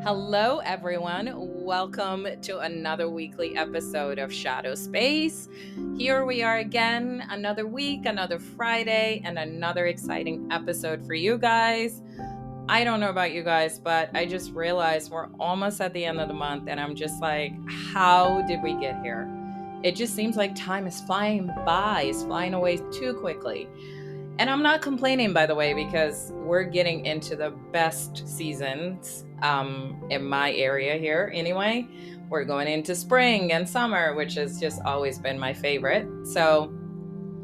Hello, everyone. Welcome to another weekly episode of Shadow Space. Here we are again, another week, another Friday, and another exciting episode for you guys. I don't know about you guys, but I just realized we're almost at the end of the month, and I'm just like, how did we get here? It just seems like time is flying by, it's flying away too quickly. And I'm not complaining, by the way, because we're getting into the best seasons in my area here anyway. We're going into spring and summer, which has just always been my favorite. So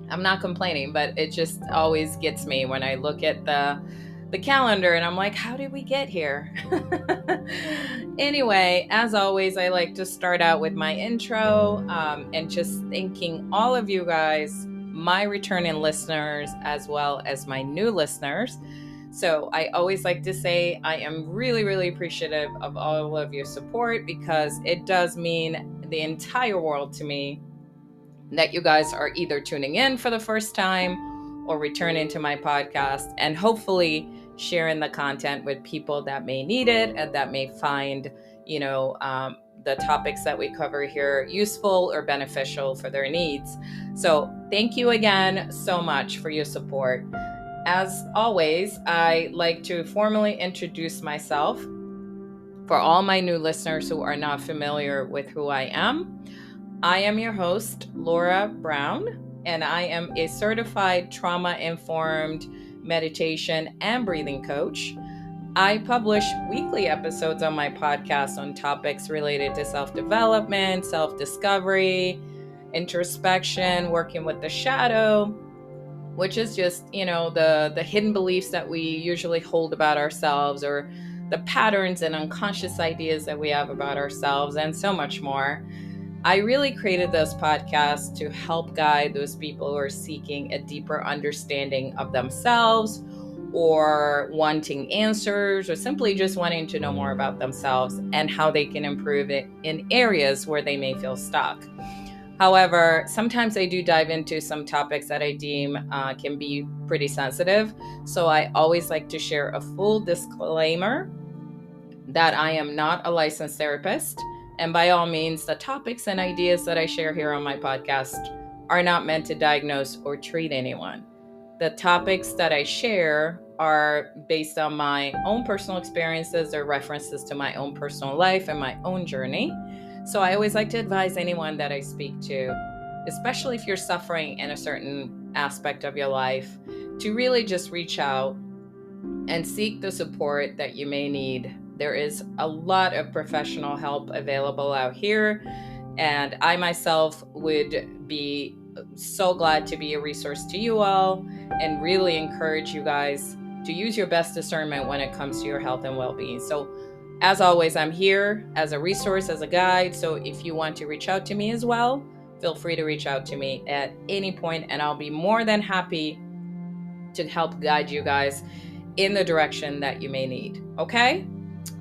I'm not complaining, but it just always gets me when I look at the calendar and I'm like, how did we get here? Anyway, as always, I like to start out with my intro and just thanking all of you guys, my returning listeners, as well as my new listeners. So I always like to say I am really, really appreciative of all of your support because it does mean the entire world to me that you guys are either tuning in for the first time or returning to my podcast and hopefully sharing the content with people that may need it and that may find, the topics that we cover here useful or beneficial for their needs. So thank you again so much for your support. As always, I like to formally introduce myself for all my new listeners who are not familiar with who I am. I am your host, Laura Brown, and I am a certified trauma-informed meditation and breathing coach. I publish weekly episodes on my podcast on topics related to self-development, self-discovery, introspection, working with the shadow, which is just, the hidden beliefs that we usually hold about ourselves or the patterns and unconscious ideas that we have about ourselves and so much more. I really created this podcast to help guide those people who are seeking a deeper understanding of themselves or wanting answers or simply just wanting to know more about themselves and how they can improve it in areas where they may feel stuck. However, sometimes I do dive into some topics that I deem can be pretty sensitive. So I always like to share a full disclaimer that I am not a licensed therapist. And by all means, the topics and ideas that I share here on my podcast are not meant to diagnose or treat anyone. The topics that I share are based on my own personal experiences or references to my own personal life and my own journey. So I always like to advise anyone that I speak to, especially if you're suffering in a certain aspect of your life, to really just reach out and seek the support that you may need. There is a lot of professional help available out here, and I myself would be so glad to be a resource to you all and really encourage you guys to use your best discernment when it comes to your health and well-being. So as always, I'm here as a resource, as a guide. So if you want to reach out to me as well, feel free to reach out to me at any point, and I'll be more than happy to help guide you guys in the direction that you may need. Okay?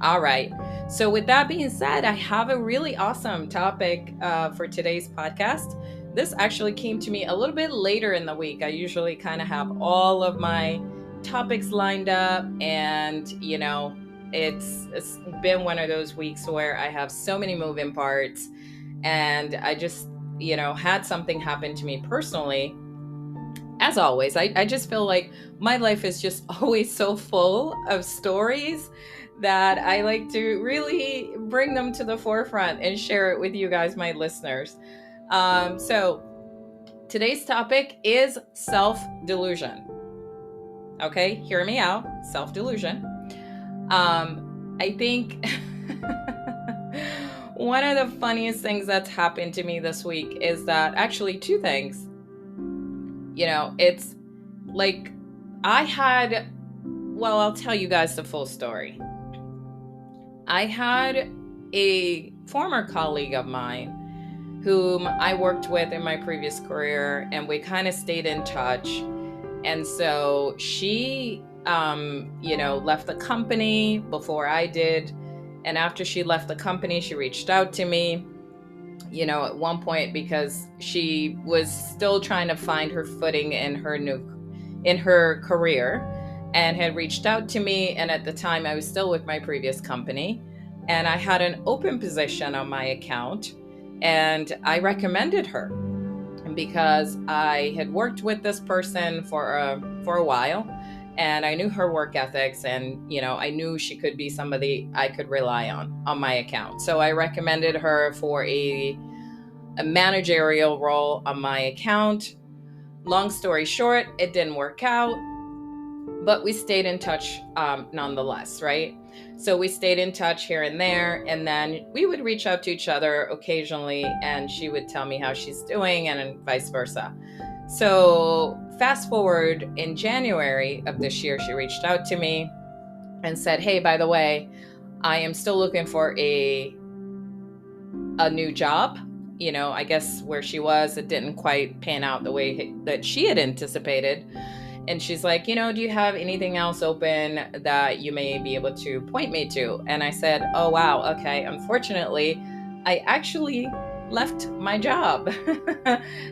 All right. So with that being said, I have a really awesome topic for today's podcast. This actually came to me a little bit later in the week. I usually kind of have all of my topics lined up, and it's been one of those weeks where I have so many moving parts, and I just had something happen to me personally. As always, I just feel like my life is just always so full of stories that I like to really bring them to the forefront and share it with you guys, my listeners. So today's topic is self-delusion. Okay, hear me out. Self-delusion. I think one of the funniest things that's happened to me this week is that actually two things. It's like I'll tell you guys the full story. I had a former colleague of mine whom I worked with in my previous career, and we kind of stayed in touch. And so she, left the company before I did. And after she left the company, she reached out to me, at one point because she was still trying to find her footing in her career, and had reached out to me. And at the time I was still with my previous company. and I had an open position on my account, and I recommended her because I had worked with this person for a while, and I knew her work ethics, and I knew she could be somebody I could rely on my account. So I recommended her for a managerial role on my account. Long story short, it didn't work out, but we stayed in touch nonetheless, right? So we stayed in touch here and there, and then we would reach out to each other occasionally, and she would tell me how she's doing, and vice versa. So fast forward, in January of this year, she reached out to me and said, hey, by the way, I am still looking for a new job. I guess where she was, it didn't quite pan out the way that she had anticipated. And she's like, do you have anything else open that you may be able to point me to? And I said, oh, wow. Okay. Unfortunately, I actually left my job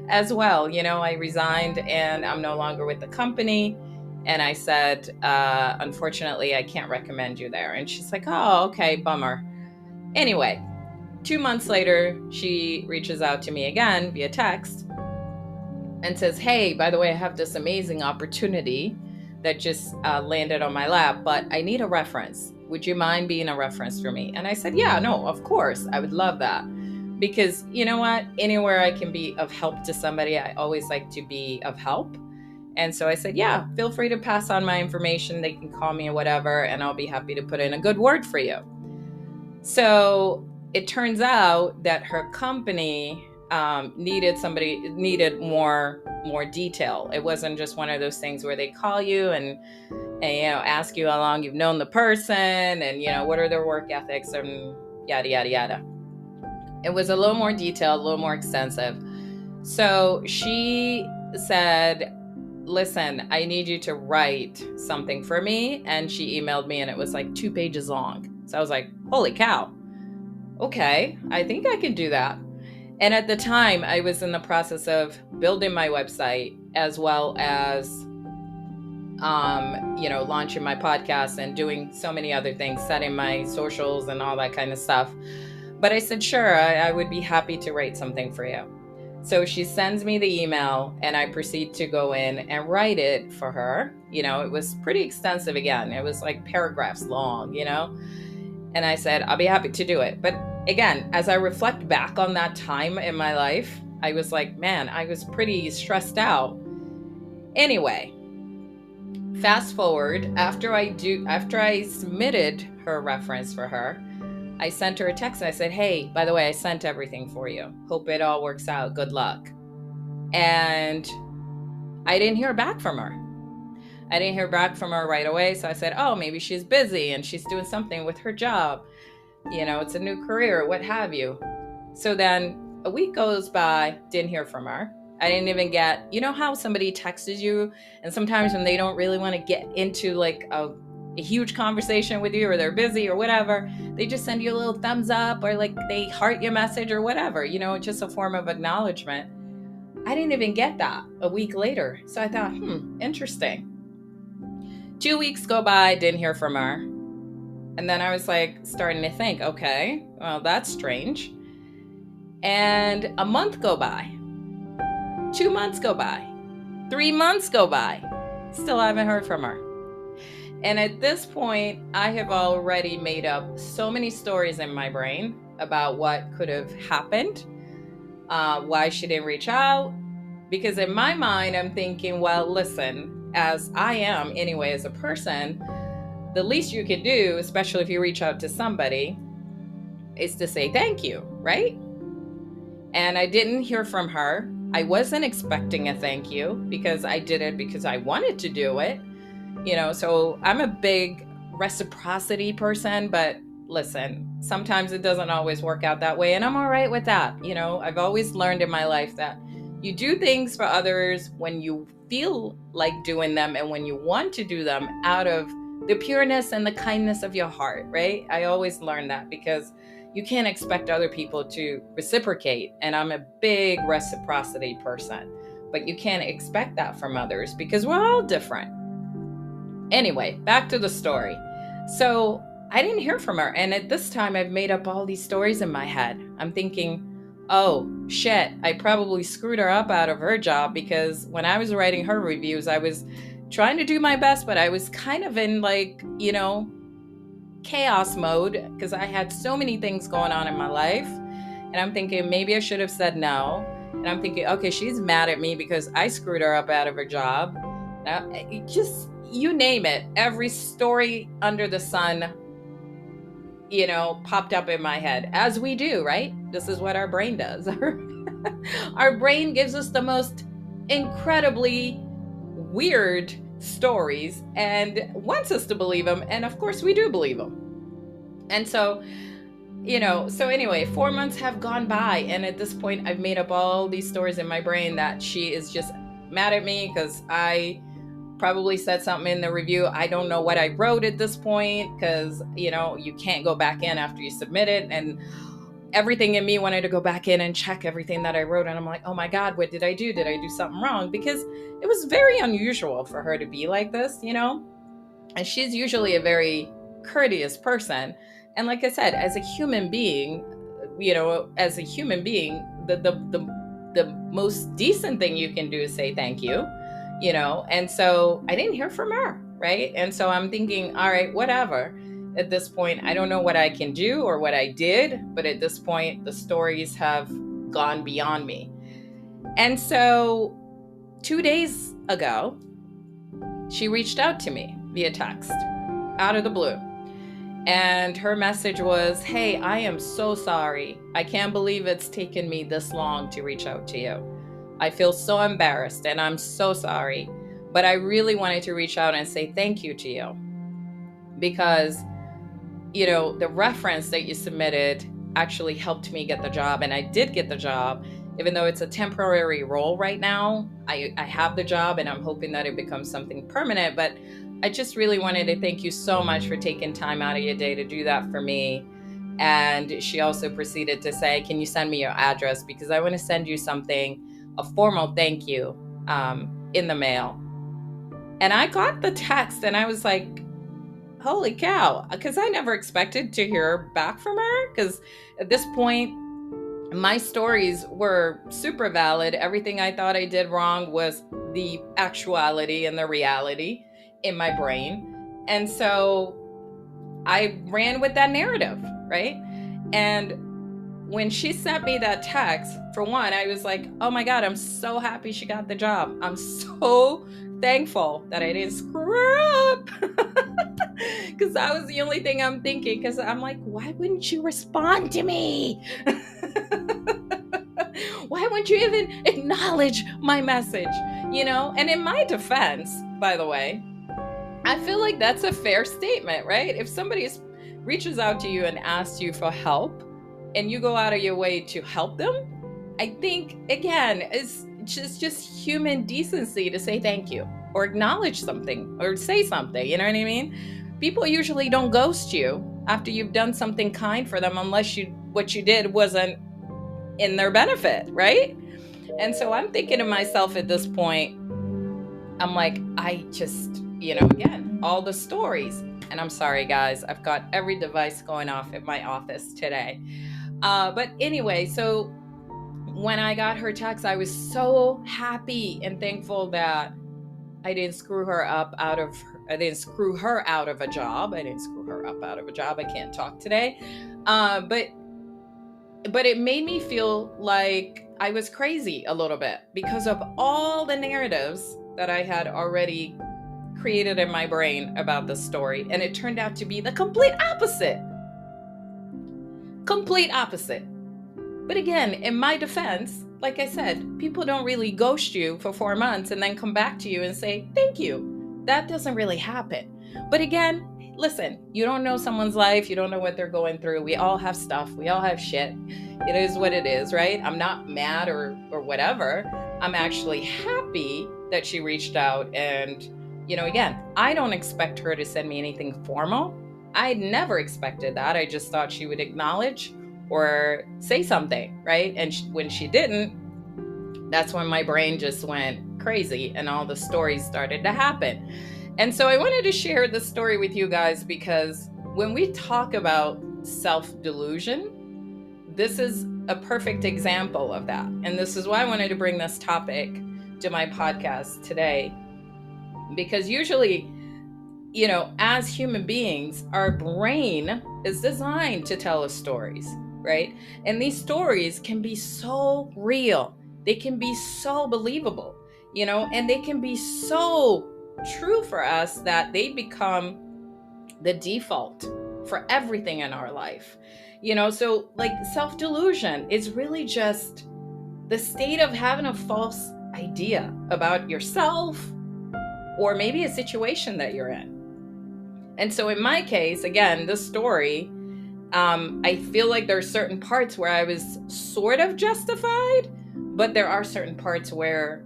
as well. I resigned, and I'm no longer with the company. And I said, unfortunately, I can't recommend you there. And she's like, oh, okay, bummer. Anyway, 2 months later, she reaches out to me again via text and says, hey, by the way, I have this amazing opportunity that just landed on my lap, but I need a reference. Would you mind being a reference for me? And I said, yeah, no, of course. I would love that. Because you know what? Anywhere I can be of help to somebody, I always like to be of help. And so I said, yeah, feel free to pass on my information. They can call me or whatever, and I'll be happy to put in a good word for you. So it turns out that her company needed more detail. It wasn't just one of those things where they call you and ask you how long you've known the person, and what are their work ethics, and yada yada yada. It was a little more detailed, a little more extensive. So she said, listen, I need you to write something for me. And she emailed me, and it was like 2 pages long. So I was like, holy cow. Okay, I think I can do that. And at the time, I was in the process of building my website, as well as, launching my podcast and doing so many other things, setting my socials and all that kind of stuff. But I said, sure, I would be happy to write something for you. So she sends me the email, and I proceed to go in and write it for her. It was pretty extensive again. It was like paragraphs long, And I said, I'll be happy to do it. But again, as I reflect back on that time in my life, I was like, man, I was pretty stressed out. Anyway, fast forward, after I submitted her reference for her, I sent her a text, and I said, hey, by the way, I sent everything for you. Hope it all works out. Good luck. And I didn't hear back from her. Right away. So I said, oh, maybe she's busy and she's doing something with her job. It's a new career, what have you. So then a week goes by, didn't hear from her. I didn't even get, how somebody texts you, and sometimes when they don't really want to get into like a huge conversation with you, or they're busy or whatever, they just send you a little thumbs up, or like they heart your message or whatever, just a form of acknowledgement. I didn't even get that a week later. So I thought, interesting. 2 weeks go by, didn't hear from her. And then I was like starting to think, okay, well, that's strange. And a month go by, 2 months go by, 3 months go by, still haven't heard from her. And at this point, I have already made up so many stories in my brain about what could have happened, why she didn't reach out. Because in my mind, I'm thinking, well, listen, as I am anyway as a person, the least you could do, especially if you reach out to somebody, is to say thank you, right? And I didn't hear from her. I wasn't expecting a thank you, because I did it because I wanted to do it. So I'm a big reciprocity person, but listen, sometimes it doesn't always work out that way, and I'm all right with that. I've always learned in my life that you do things for others when you feel like doing them, and when you want to do them out of the pureness and the kindness of your heart, right? I always learn that, because you can't expect other people to reciprocate, and I'm a big reciprocity person, but you can't expect that from others because we're all different. Anyway, back to the story. So I didn't hear from her. And at this time, I've made up all these stories in my head. I'm thinking, oh shit, I probably screwed her up out of her job, because when I was writing her reviews, I was trying to do my best, but I was kind of in like, chaos mode because I had so many things going on in my life. And I'm thinking maybe I should have said no. And I'm thinking, okay, she's mad at me because I screwed her up out of her job. Just you name it, every story under the sun, popped up in my head, as we do, right? This is what our brain does. Our brain gives us the most incredibly weird stories and wants us to believe them. And of course, we do believe them. And so, so anyway, 4 months have gone by. And at this point, I've made up all these stories in my brain that she is just mad at me because I probably said something in the review. I don't know what I wrote at this point because, you can't go back in after you submit it. And everything in me wanted to go back in and check everything that I wrote. And I'm like, oh my God, what did I do? Did I do something wrong? Because it was very unusual for her to be like this, And she's usually a very courteous person. And like I said, as a human being, the most decent thing you can do is say thank you, And so I didn't hear from her, right? And so I'm thinking, all right, whatever. At this point, I don't know what I can do or what I did, but at this point, the stories have gone beyond me. And so 2 days ago, she reached out to me via text out of the blue. And her message was, hey, I am so sorry. I can't believe it's taken me this long to reach out to you. I feel so embarrassed and I'm so sorry. But I really wanted to reach out and say thank you to you because the reference that you submitted actually helped me get the job. And I did get the job, even though it's a temporary role right now. I have the job and I'm hoping that it becomes something permanent. But I just really wanted to thank you so much for taking time out of your day to do that for me. And she also proceeded to say, can you send me your address? Because I want to send you something, a formal thank you in the mail. And I got the text and I was like, holy cow, because I never expected to hear back from her, because at this point my stories were super valid. Everything I thought I did wrong was the actuality and the reality in my brain. And so I ran with that narrative, right? And when she sent me that text, for one, I was like, oh my God, I'm so happy she got the job. I'm so thankful that I didn't screw her up. Because that was the only thing I'm thinking. Because I'm like, why wouldn't you respond to me? Why wouldn't you even acknowledge my message? And in my defense, by the way, I feel like that's a fair statement, right? If somebody reaches out to you and asks you for help and you go out of your way to help them, I think, again, it's just human decency to say thank you or acknowledge something or say something, you know what I mean? People usually don't ghost you after you've done something kind for them unless what you did wasn't in their benefit, right? And so I'm thinking to myself at this point, I'm like, I just, again, all the stories. And I'm sorry, guys, I've got every device going off in my office today. But anyway, so when I got her text, I was so happy and thankful that I didn't screw her out of a job. I didn't screw her up out of a job. I can't talk today. But it made me feel like I was crazy a little bit because of all the narratives that I had already created in my brain about this story. And it turned out to be the complete opposite. Complete opposite. But again, in my defense, like I said, people don't really ghost you for 4 months and then come back to you and say, thank you. That doesn't really happen. But again, listen, you don't know someone's life. You don't know what they're going through. We all have stuff. We all have shit. It is what it is, right? I'm not mad or whatever. I'm actually happy that she reached out. And, again, I don't expect her to send me anything formal. I never expected that. I just thought she would acknowledge or say something, right? And when she didn't, that's when my brain just went crazy and all the stories started to happen. And so I wanted to share this story with you guys because when we talk about self-delusion, this is a perfect example of that. And this is why I wanted to bring this topic to my podcast today. Because usually, as human beings, our brain is designed to tell us stories, right? And these stories can be so real. They can be so believable, and they can be so true for us that they become the default for everything in our life. So like self-delusion is really just the state of having a false idea about yourself or maybe a situation that you're in. And so in my case, again, this story, I feel like there are certain parts where I was sort of justified, but there are certain parts where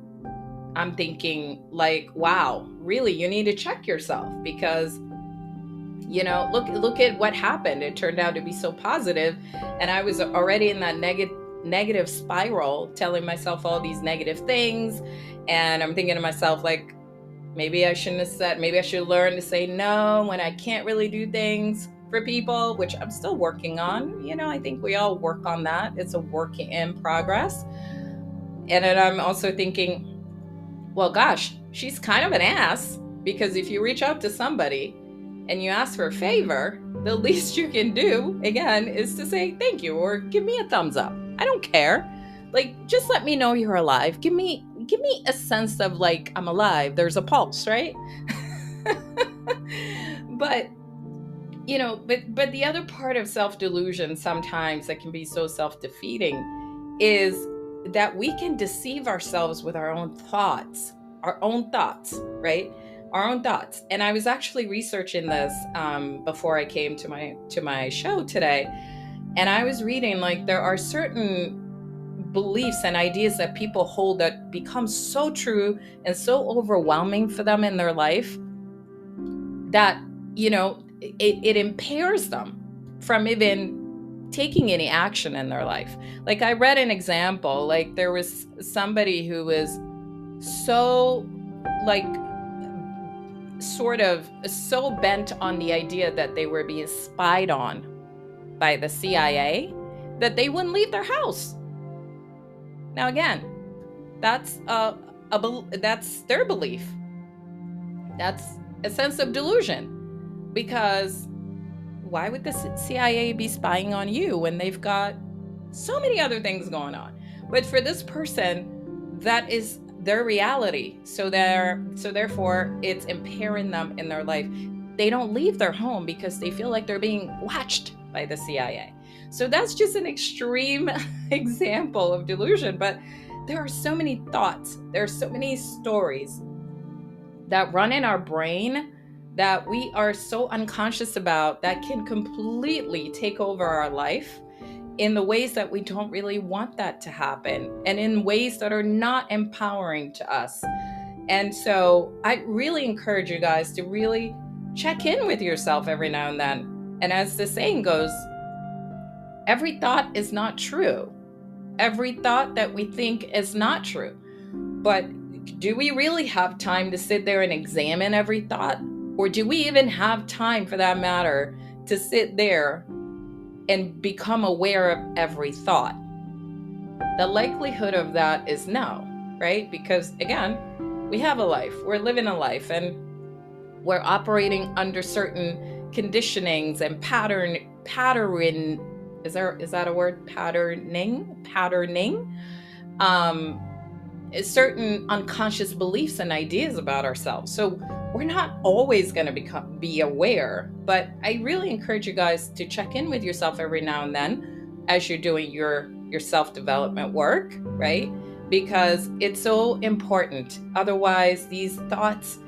I'm thinking like, wow, really, you need to check yourself because, look at what happened. It turned out to be so positive, and I was already in that negative spiral, telling myself all these negative things, and I'm thinking to myself like, maybe I shouldn't have said, maybe I should learn to say no when I can't really do things for people, which I'm still working on. I think we all work on that. It's a work in progress. And then I'm also thinking, well, gosh, she's kind of an ass, because if you reach out to somebody and you ask for a favor, the least you can do, again, is to say thank you or give me a thumbs up. I don't care. Like, just let me know you're alive. Give me a sense of like, I'm alive. There's a pulse, right? But, but the other part of self-delusion sometimes that can be so self-defeating is that we can deceive ourselves with our own thoughts, right? Our own thoughts. And I was actually researching this before I came to my show today. And I was reading, like, there are certain beliefs and ideas that people hold that become so true and so overwhelming for them in their life that, it impairs them from even taking any action in their life. Like, I read an example, like there was somebody who was so like sort of so bent on the idea that they were being spied on by the CIA that they wouldn't leave their house. Now, again, that's that's their belief. That's a sense of delusion, because why would the CIA be spying on you when they've got so many other things going on? But for this person, that is their reality. So therefore, it's impairing them in their life. They don't leave their home because they feel like they're being watched by the CIA. So that's just an extreme example of delusion. But there are so many thoughts, there are so many stories that run in our brain that we are so unconscious about that can completely take over our life in the ways that we don't really want that to happen, and in ways that are not empowering to us. And so I really encourage you guys to really check in with yourself every now and then. And as the saying goes, every thought is not true. Every thought that we think is not true. But do we really have time to sit there and examine every thought? Or do we even have time, for that matter, to sit there and become aware of every thought? The likelihood of that is no, right? Because again, we have a life, we're living a life, and we're operating under certain conditionings and patterning. Is that a word? Patterning. Certain unconscious beliefs and ideas about ourselves. So we're not always going to be aware, but I really encourage you guys to check in with yourself every now and then as you're doing your self-development work, right? Because it's so important. Otherwise, these thoughts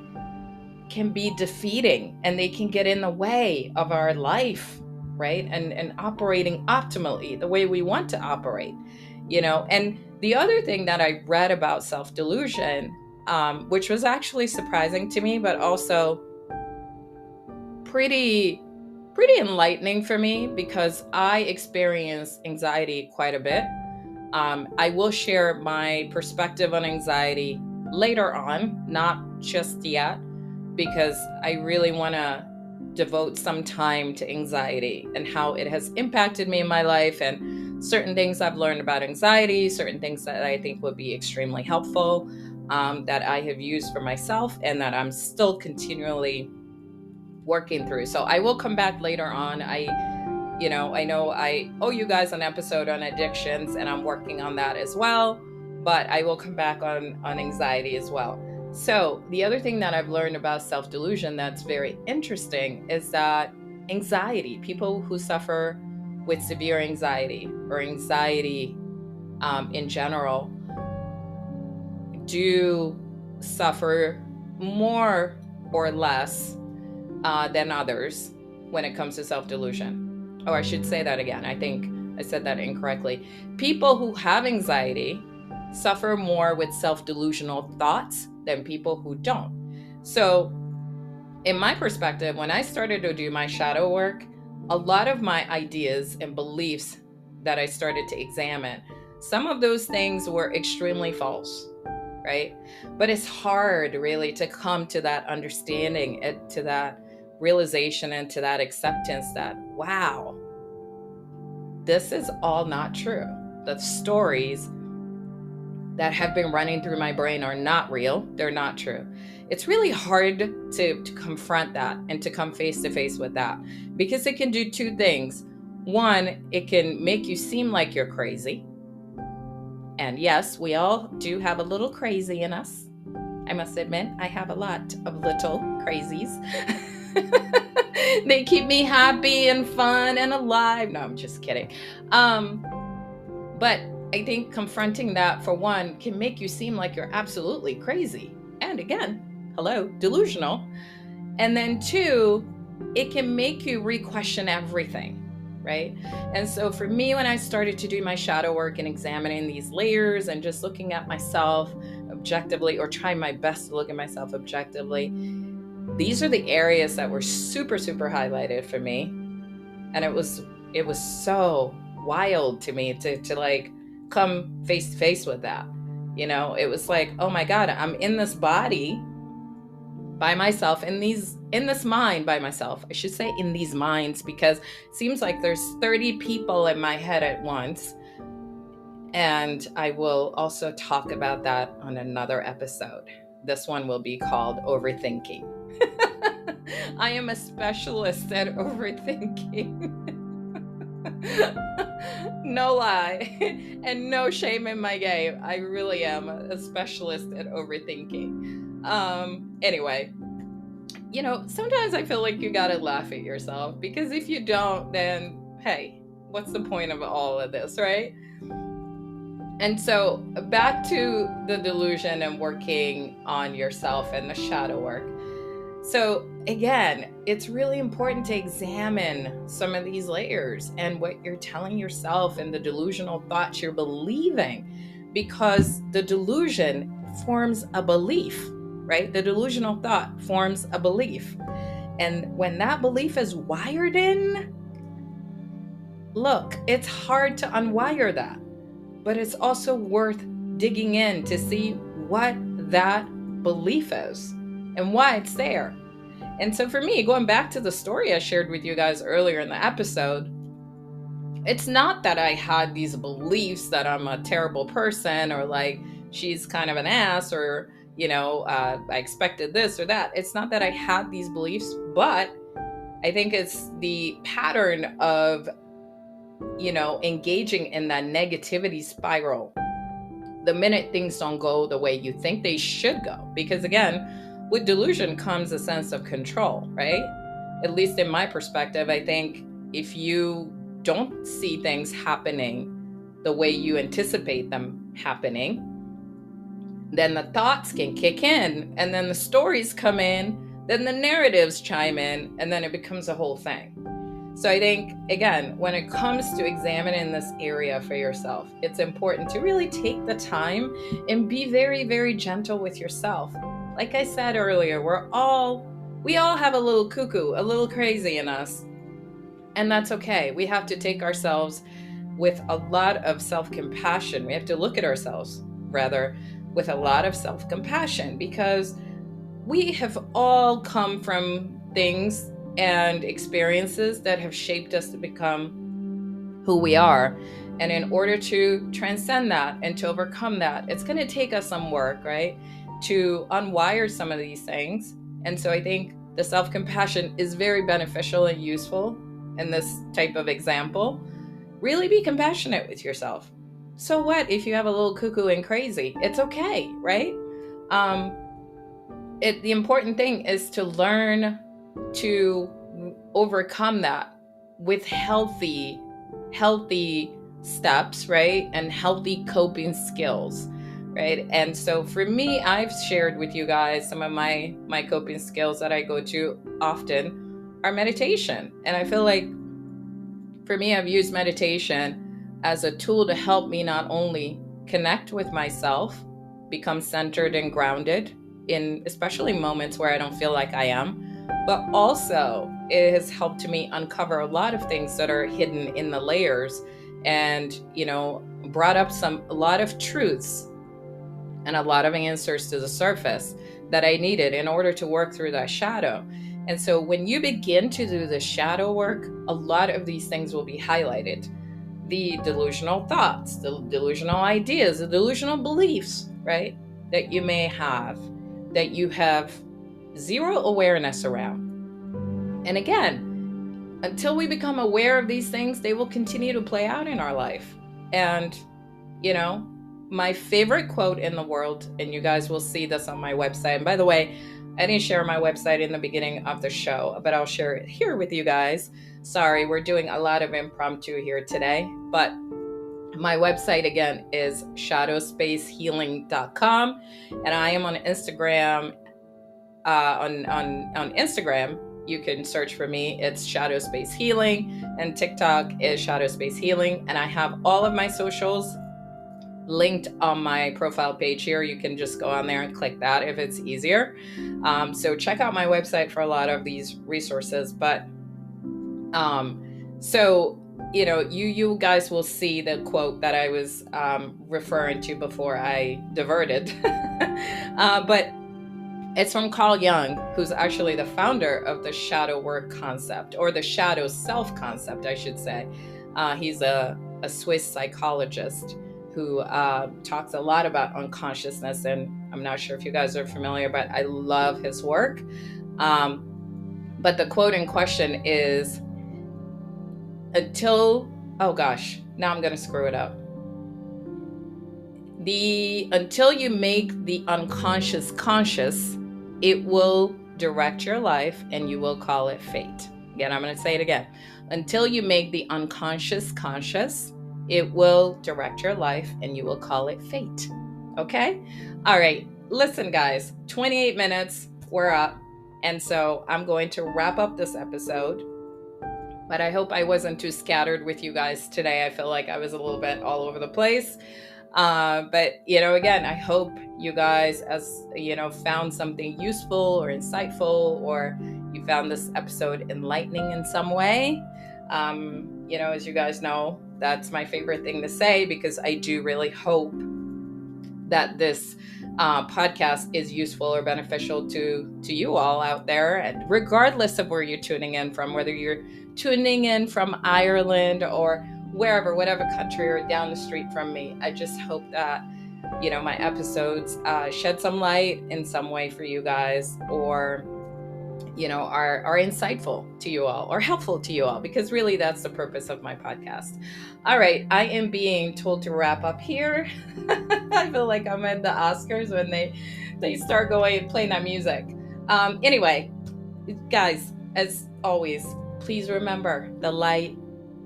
can be defeating and they can get in the way of our life, right? And operating optimally the way we want to operate, And the other thing that I read about self-delusion, which was actually surprising to me, but also pretty enlightening for me, because I experience anxiety quite a bit. I will share my perspective on anxiety later on, not just yet, because I really want to devote some time to anxiety and how it has impacted me in my life, and certain things I've learned about anxiety, certain things that I think would be extremely helpful, that I have used for myself and that I'm still continually working through. So I will come back later on. I know I owe you guys an episode on addictions, and I'm working on that as well, but I will come back on anxiety as well. So the other thing that I've learned about self-delusion that's very interesting is that anxiety, people who suffer with severe anxiety or anxiety in general, do suffer more or less than others when it comes to self-delusion. Oh, I should say that again. I think I said that incorrectly. People who have anxiety suffer more with self-delusional thoughts than people who don't. So, in my perspective, when I started to do my shadow work, a lot of my ideas and beliefs that I started to examine, some of those things were extremely false, right? But it's hard really to come to that understanding, to that realization, and to that acceptance that, wow, this is all not true. The stories that have been running through my brain are not real. They're not true. It's really hard to confront that and to come face to face with that, because it can do two things. One, it can make you seem like you're crazy. And yes, we all do have a little crazy in us. I must admit, I have a lot of little crazies. They keep me happy and fun and alive. No, I'm just kidding. But I think confronting that, for one, can make you seem like you're absolutely crazy. And again, hello, delusional. And then two, it can make you re-question everything, right? And so for me, when I started to do my shadow work and examining these layers and just looking at myself objectively, or trying my best to look at myself objectively, these are the areas that were super, super highlighted for me. And it was so wild to me to like come face to face with that. It was like, oh my God, I'm in this body by myself, in this mind by myself. I should say in these minds, because it seems like there's 30 people in my head at once. And I will also talk about that on another episode. This one will be called Overthinking. I am a specialist at overthinking. No lie. And no shame in my game. I really am a specialist at overthinking. Anyway, sometimes I feel like you gotta laugh at yourself, because if you don't, then hey, what's the point of all of this, right? And so back to the delusion and working on yourself and the shadow work. So again, it's really important to examine some of these layers and what you're telling yourself and the delusional thoughts you're believing, because the delusion forms a belief, right? The delusional thought forms a belief. And when that belief is wired in, look, it's hard to unwire that, but it's also worth digging in to see what that belief is and why it's there. And so for me, going back to the story I shared with you guys earlier in the episode, it's not that I had these beliefs that I'm a terrible person, or like she's kind of an ass, or, I expected this or that. It's not that I had these beliefs, but I think it's the pattern of, engaging in that negativity spiral the minute things don't go the way you think they should go. Because again, with delusion comes a sense of control, right? At least in my perspective, I think if you don't see things happening the way you anticipate them happening, then the thoughts can kick in, and then the stories come in, then the narratives chime in, and then it becomes a whole thing. So I think, again, when it comes to examining this area for yourself, it's important to really take the time and be very, very gentle with yourself. Like I said earlier, we all have a little cuckoo, a little crazy in us. And that's okay. We have to take ourselves with a lot of self-compassion. We have to look at ourselves, rather, with a lot of self-compassion, because we have all come from things and experiences that have shaped us to become who we are. And in order to transcend that and to overcome that, it's going to take us some work, right? To unwire some of these things. And so I think the self-compassion is very beneficial and useful in this type of example. Really be compassionate with yourself. So what if you have a little cuckoo and crazy? It's okay, right? The important thing is to learn to overcome that with healthy steps, right? And healthy coping skills, right? And so for me, I've shared with you guys some of my coping skills that I go to often are meditation. And I feel like for me, I've used meditation as a tool to help me not only connect with myself, become centered and grounded in especially moments where I don't feel like I am, but also it has helped me uncover a lot of things that are hidden in the layers and, brought up a lot of truths and a lot of answers to the surface that I needed in order to work through that shadow. And so when you begin to do the shadow work, a lot of these things will be highlighted. The delusional thoughts, the delusional ideas, the delusional beliefs, right? That you may have, that you have zero awareness around. And again, until we become aware of these things, they will continue to play out in our life. And, my favorite quote in the world, and you guys will see this on my website. And by the way, I didn't share my website in the beginning of the show, but I'll share it here with you guys. Sorry, we're doing a lot of impromptu here today, but my website again is shadowspacehealing.com, and I am on Instagram. On Instagram, you can search for me. It's Shadow Space Healing, and TikTok is Shadow Space Healing. And I have all of my socials linked on my profile page here. You can just go on there and click that if it's easier. So check out my website for a lot of these resources. But so you guys will see the quote that I was referring to before I diverted. But it's from Carl Jung, who's actually the founder of the shadow work concept, or the shadow self concept, I should say. He's a Swiss psychologist who talks a lot about unconsciousnness, and I'm not sure if you guys are familiar, but I love his work. But the quote in question is, until you make the unconscious conscious, it will direct your life and you will call it fate. Again, I'm going to say it again. Until you make the unconscious conscious, it will direct your life and you will call it fate. Okay? All right. Listen, guys, 28 minutes, we're up. And so I'm going to wrap up this episode. But I hope I wasn't too scattered with you guys today. I feel like I was a little bit all over the place. But, again, I hope you guys, found something useful or insightful, or you found this episode enlightening in some way. As you guys know, that's my favorite thing to say, because I do really hope that this podcast is useful or beneficial to you all out there, and regardless of where you're tuning in from, whether you're tuning in from Ireland or wherever, whatever country, or down the street from me. I just hope that, my episodes shed some light in some way for you guys, or, are insightful to you all or helpful to you all, because really that's the purpose of my podcast. All right. I am being told to wrap up here. I feel like I'm at the Oscars when they start going and playing that music. Anyway, guys, as always, please remember the light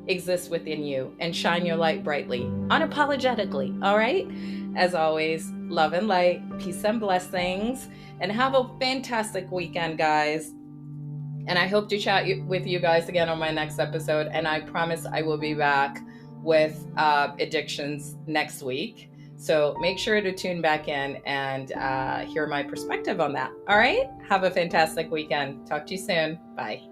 exists within you, and shine your light brightly, unapologetically. All right. As always, love and light, peace and blessings, and have a fantastic weekend, guys. And I hope to chat with you guys again on my next episode. And I promise I will be back with addictions next week. So make sure to tune back in and hear my perspective on that. All right. Have a fantastic weekend. Talk to you soon. Bye.